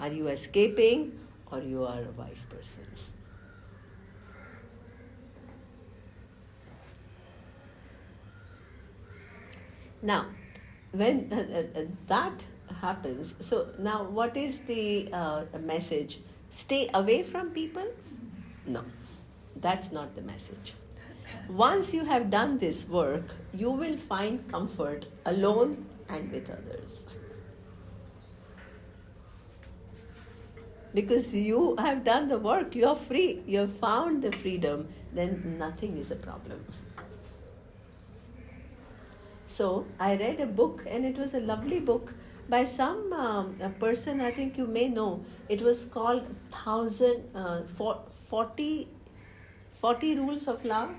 Are you escaping or you are a wise person? Now, when that happens, so now what is the message? Stay away from people? No, that's not the message. Once you have done this work, you will find comfort alone and with others. Because you have done the work, you are free, you have found the freedom, then nothing is a problem. So I read a book, and it was a lovely book by some a person I think you may know. It was called 40 Rules of Love.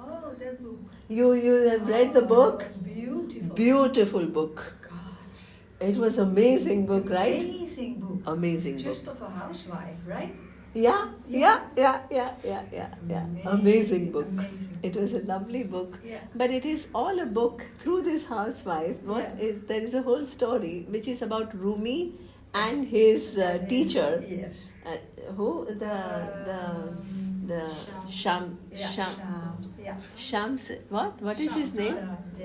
Oh, that book. You have read the book? It's beautiful. Beautiful book. Gosh. It was amazing book, right? Amazing book. Amazing Just book. of a housewife, right? Yeah. Amazing book. Amazing. It was a lovely book. Yeah. But it is all a book through this housewife. There is a whole story which is about Rumi and his teacher. Yes. Who the Shams. What is his name?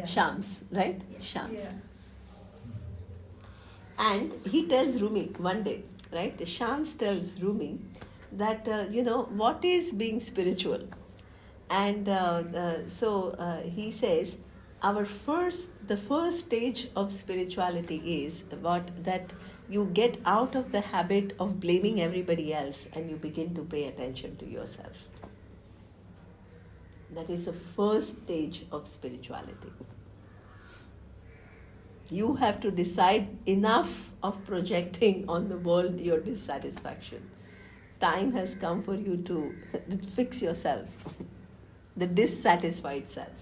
Shams, right? Shams. Yeah. And he tells Rumi one day, right? The Shams tells Rumi that what is being spiritual, and he says the first stage of spirituality is that you get out of the habit of blaming everybody else and you begin to pay attention to yourself. That is the first stage of spirituality. You have to decide enough of projecting on the world your dissatisfaction. Time has come for you to fix yourself, the dissatisfied self.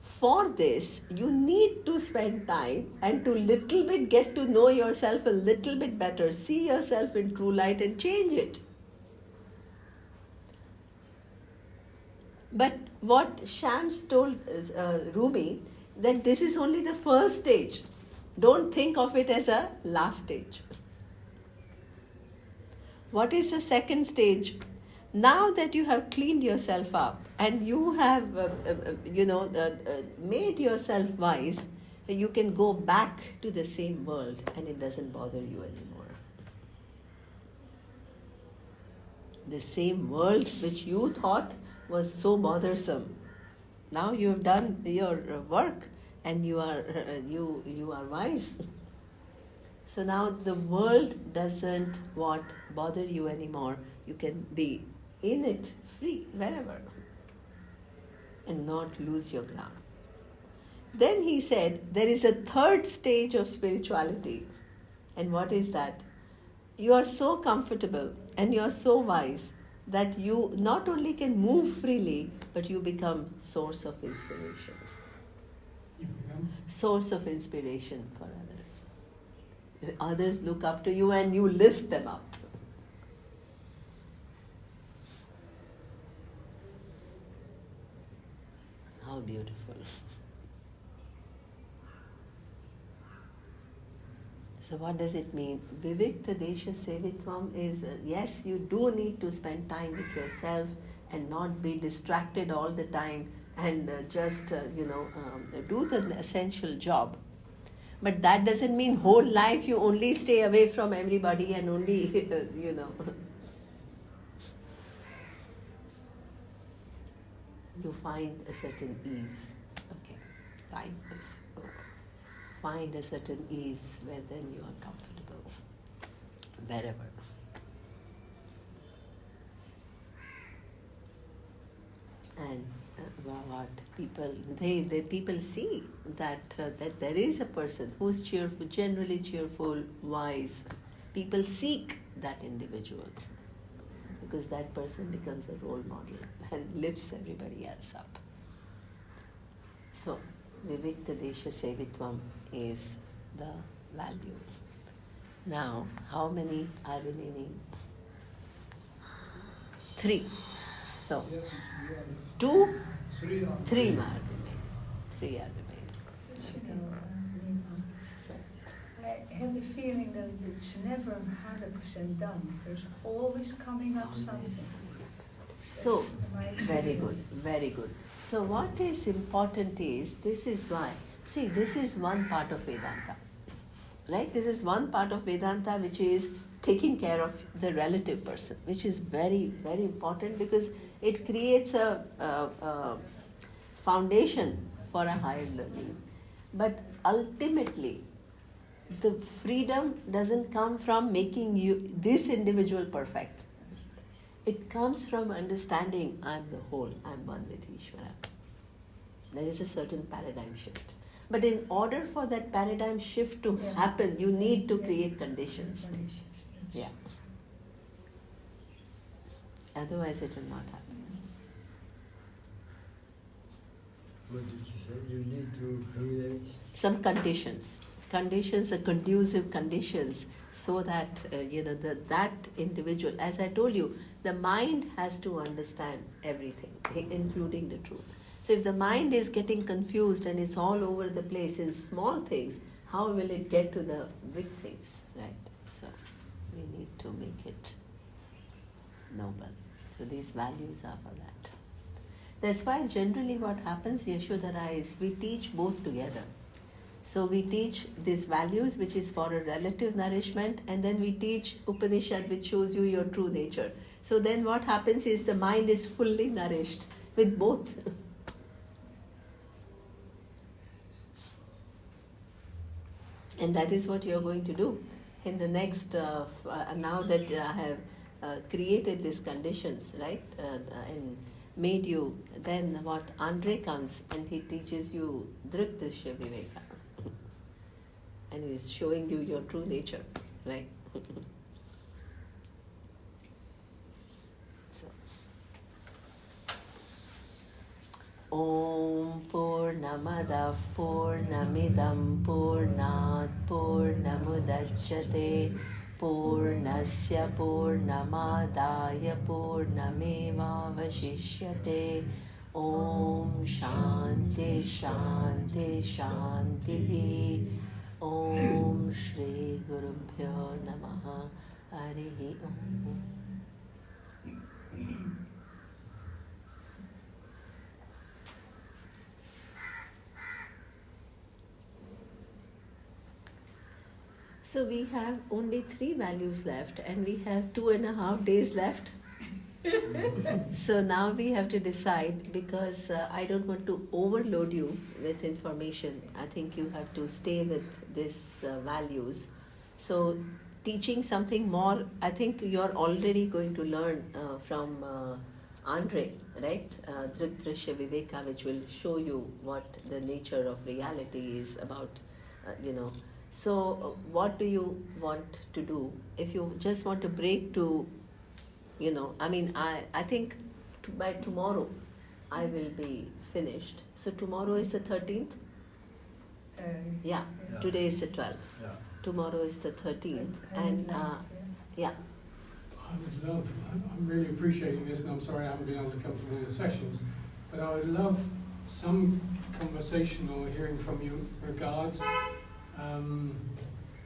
For this, you need to spend time and to little bit get to know yourself a little bit better, see yourself in true light and change it. But what Shams told Rumi, that this is only the first stage. Don't think of it as a last stage. What is the second stage? Now that you have cleaned yourself up and you have, made yourself wise, you can go back to the same world and it doesn't bother you anymore. The same world which you thought was so bothersome. Now you have done your work and you are wise. So now the world doesn't bother you anymore. You can be in it free wherever and not lose your ground. Then he said there is a third stage of spirituality. And what is that? You are so comfortable and you are so wise that you not only can move freely, but you become source of inspiration. You become? Source of inspiration for others. Others look up to you and you lift them up. How beautiful. So what does it mean? Vivikta Desha Sevitvam is, yes, you do need to spend time with yourself and not be distracted all the time and do the essential job. But that doesn't mean whole life you only stay away from everybody and only, you find a certain ease. Okay, time is over. Find a certain ease where then you are comfortable, wherever. And what people see that there is a person who is cheerful, generally cheerful, wise. People seek that individual because that person becomes a role model and lifts everybody else up. So, Vivikta Desha Sevitvam is the value. Now, how many are remaining? 3. So, Yeah, 2, three are 3 are remain. 3 are remain. But you know, Nima, I have the feeling that it's never 100% done. There's always coming up something. So, That's my very good, experience. very good. So, what is important is, this is why, see, this is one part of Vedanta, right? This is one part of Vedanta which is taking care of the relative person, which is very, very important because it creates a foundation for a higher learning. But ultimately, the freedom doesn't come from making you, this individual, perfect. It comes from understanding I'm the whole, I'm one with Ishvara. There is a certain paradigm shift. But in order for that paradigm shift to Yeah. happen, you need to Yeah. create conditions. Conditions, that's- Yeah. Otherwise, it will not happen. What did you say? You need to create. Some conditions, conducive conditions, so that that individual, as I told you, the mind has to understand everything, including the truth. So if the mind is getting confused and it's all over the place in small things, how will it get to the big things, right? So we need to make it noble. So these values are for that. That's why generally what happens, Yashodhara, is we teach both together. So we teach these values which is for a relative nourishment, and then we teach Upanishad which shows you your true nature. So then what happens is the mind is fully nourished with both. And that is what you are going to do in the next, now that I have created these conditions, right, and made you, then what, Andre comes and he teaches you Dhrikdrishya Viveka. And he is showing you your true nature, right? So. Om Purnamadav Purnamidam Purnat Purnamudachyate Purnasya Purnamadaya Purnamevavashishyate. Om Shanti Shanti Shanti. Om Shri Gurubhyo Namaha. Harihi Om. So we have only 3 values left, and we have 2.5 days left. So now we have to decide, because I don't want to overload you with information. I think you have to stay with these values. So teaching something more, I think you're already going to learn from Andre, right? Dhrikdrishya Viveka, which will show you what the nature of reality is about, So what do you want to do? If you just want to break to, I think by tomorrow I will be finished. So tomorrow is the 13th? Yeah, Yeah. today is the 12th. Yeah. Tomorrow is the 13th. And yeah. I would love, I'm really appreciating this, and I'm sorry I haven't been able to come to all the sessions, but I would love some conversation or hearing from you regards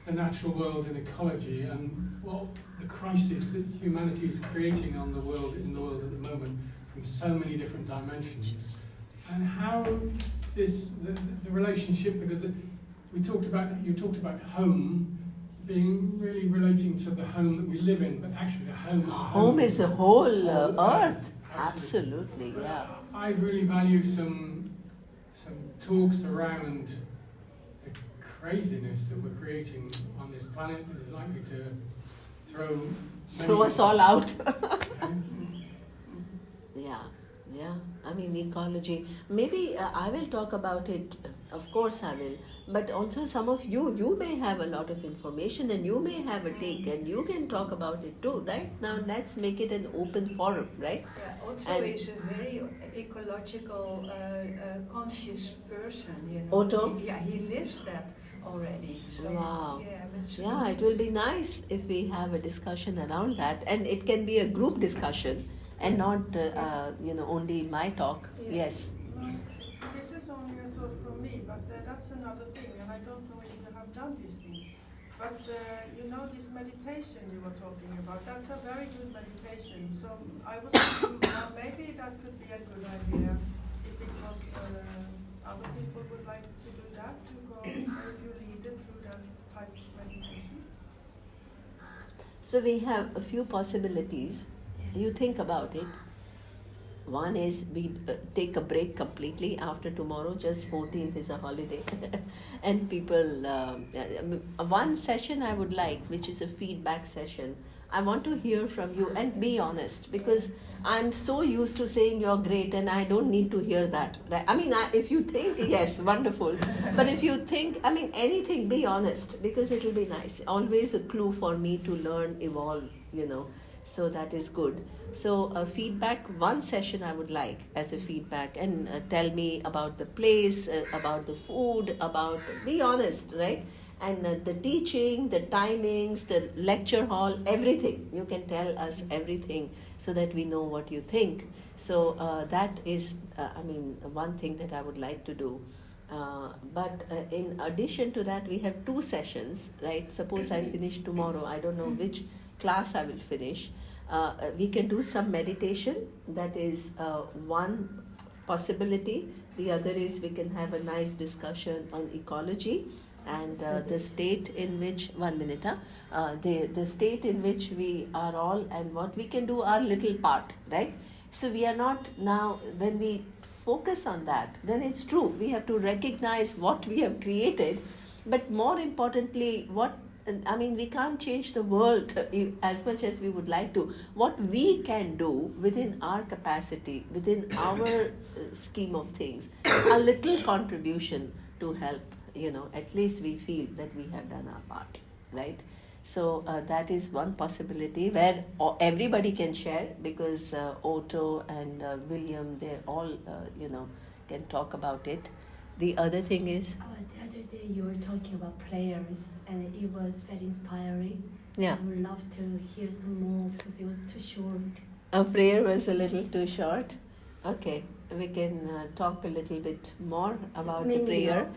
the natural world and ecology, and what the crisis that humanity is creating in the world at the moment from so many different dimensions, and how this the relationship, because you talked about home being really relating to the home that we live in, but actually the home is the whole whole earth. Absolutely, yeah. I really value some talks around the craziness that we're creating on this planet that is likely to throw Us all out. Yeah. Yeah. I mean, ecology. Maybe I will talk about it. Of course, I will. But also, some of you may have a lot of information, and you may have a take, and you can talk about it too, right? Now, let's make it an open forum, right? Yeah, also And- is a very ecological, conscious person, Otto? He lives that already. So, Wow. Yeah, that's Yeah, it will be nice if we have a discussion around that, and it can be a group discussion. and not only my talk. Yes. No, this is only a thought from me, but that's another thing, and I don't know if you have done these things. But this meditation you were talking about, that's a very good meditation. So I was thinking, well, maybe that could be a good idea if it was other people would like to do that, to go, or if you lead it through that type of meditation. So we have a few possibilities. You think about it. One is we take a break completely after tomorrow. Just 14th is a holiday, and people. One session I would like, which is a feedback session. I want to hear from you and be honest, because I'm so used to saying you're great and I don't need to hear that. Right? I mean, if you think, yes, wonderful. But if you think, anything, be honest, because it'll be nice. Always a clue for me to learn, evolve, So that is good. So feedback, one session I would like as a feedback, and tell me about the place, about the food, be honest, right? And the teaching, the timings, the lecture hall, everything. You can tell us everything so that we know what you think. So that is, one thing that I would like to do. But in addition to that, we have 2 sessions, right? Suppose I finish tomorrow, I don't know which class I will finish. We can do some meditation. That is one possibility. The other is we can have a nice discussion on ecology and the state in which, the state in which we are all, and what we can do our little part, right? So we are not now, when we focus on that, then it's true. We have to recognize what we have created, but more importantly, we can't change the world as much as we would like to. What we can do within our capacity, within our scheme of things, a little contribution to help, at least we feel that we have done our part, right? So that is one possibility where everybody can share, because Otto and William, they all, can talk about it. The other thing is... the other day you were talking about prayers, and it was very inspiring. Yeah. I would love to hear some more because it was too short. A prayer was a little too short. Okay, we can talk a little bit more about the prayer.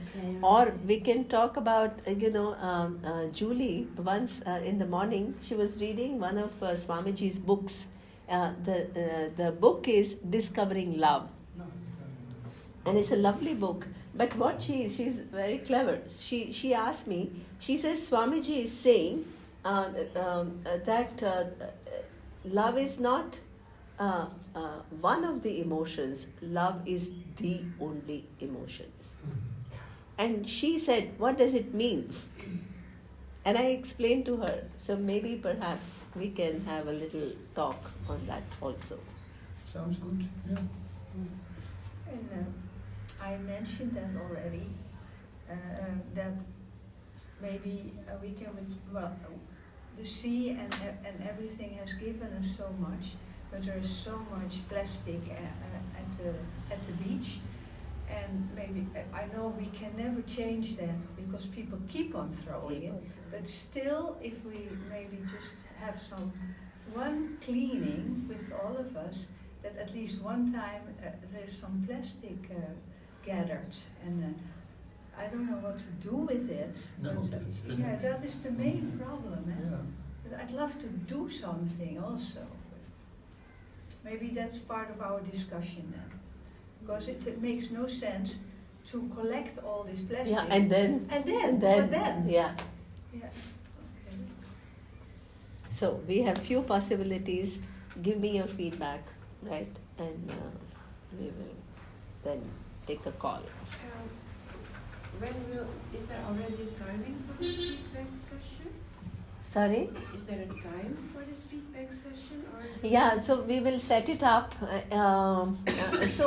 Or we can talk about, Julie, once in the morning, she was reading one of Swamiji's books. The book is Discovering Love. And it's a lovely book. But what she's very clever. She asked me, she says Swamiji is saying that love is not one of the emotions. Love is the only emotion. And she said, what does it mean? And I explained to her. So maybe perhaps we can have a little talk on that also. Sounds good, yeah. And I mentioned that already, that maybe we can, the sea and everything has given us so much, but there is so much plastic at the beach, and maybe, I know we can never change that because people keep on throwing it, but still, if we maybe just have one cleaning with all of us, that at least one time there's some plastic gathered, and I don't know what to do with it. No, but, that's the yeah, that is the main problem. Yeah. But I'd love to do something also. Maybe that's part of our discussion then, because it makes no sense to collect all this plastic. Yeah, and then. Yeah. Yeah. Okay. So we have few possibilities. Give me your feedback, right? And we will then take a call. Is there already timing for this feedback session? Sorry? Is there a time for this feedback session? Yeah, so we will set it up. It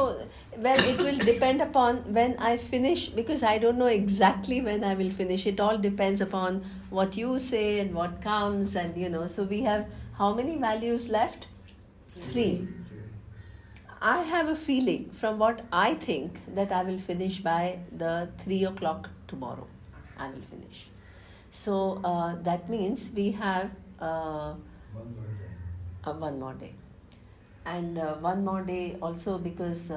will depend upon when I finish, because I don't know exactly when I will finish. It all depends upon what you say and what comes, and so we have how many values left? 3. I have a feeling from what I think that I will finish by the 3 o'clock tomorrow. I will finish. So that means we have One more day. one more day. And one more day also, because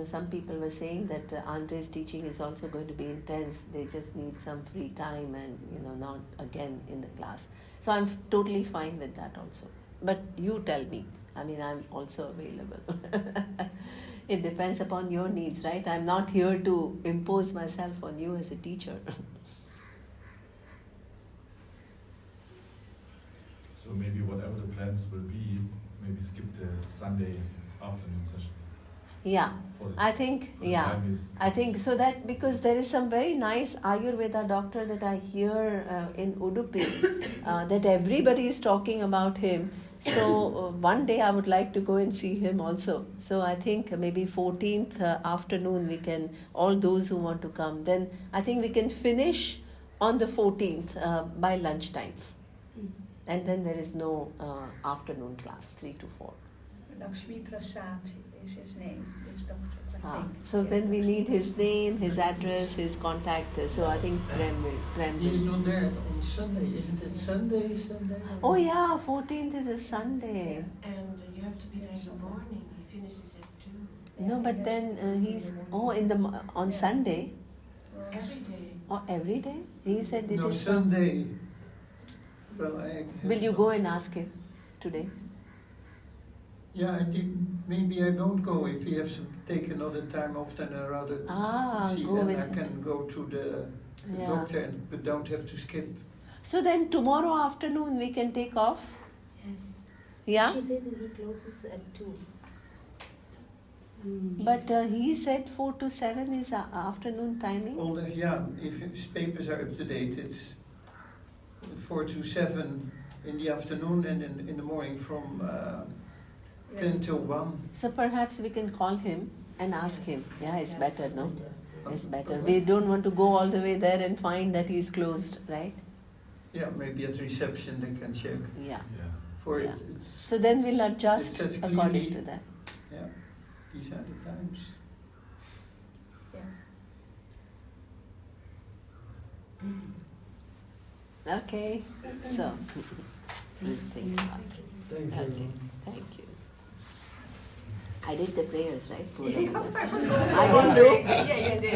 some people were saying that Andre's teaching is also going to be intense. They just need some free time and not again in the class. So I'm totally fine with that also. But you tell me. I mean, I'm also available. It depends upon your needs, right? I'm not here to impose myself on you as a teacher. So maybe whatever the plans will be, maybe skip the Sunday afternoon session. Yeah, For the- I think, for the yeah. time is- I think so, that because there is some very nice Ayurveda doctor that I hear in Udupi that everybody is talking about him. So one day I would like to go and see him also. So I think maybe 14th afternoon we can, all those who want to come, then I think we can finish on the 14th by lunchtime. And then there is no afternoon class, 3 to 4. Lakshmi Prasad is his name, this doctor, I think. So Yeah. then we need his name, his address, his contact. So I think Prem He is will. not there on Sunday. Isn't it Sunday? Oh yeah, 14th is a Sunday. And you have to be there in the morning. He finishes at 2. No, but Yes, then he's on Yeah. Sunday Every day. or every day. He said it No, is. Sunday. Well, Will you go and ask him today? Yeah, I think maybe I don't go. If he has to take another time off, then I rather see. Go Then with I him. can go to the Yeah. doctor, but don't have to skip. So then tomorrow afternoon we can take off. Yes. Yeah. She says that he closes at 2. But he said 4 to 7 is afternoon timing. All the, yeah, if his papers are up to date, it's 4 to 7 in the afternoon, and in the morning from 10 till 1. So perhaps we can call him and ask him. Yeah, it's better, no? It's better. Okay. We don't want to go all the way there and find that he's closed, right? Yeah, maybe at Yeah. reception they can check. Yeah. For Yeah. it's So then we'll adjust It says according clearly- to that. yeah, these are the times. Okay. So we'll think about it. Thank Okay. you. Thank you. I did the prayers, right? Pura? Yeah, I was I didn't do. Yeah, you did.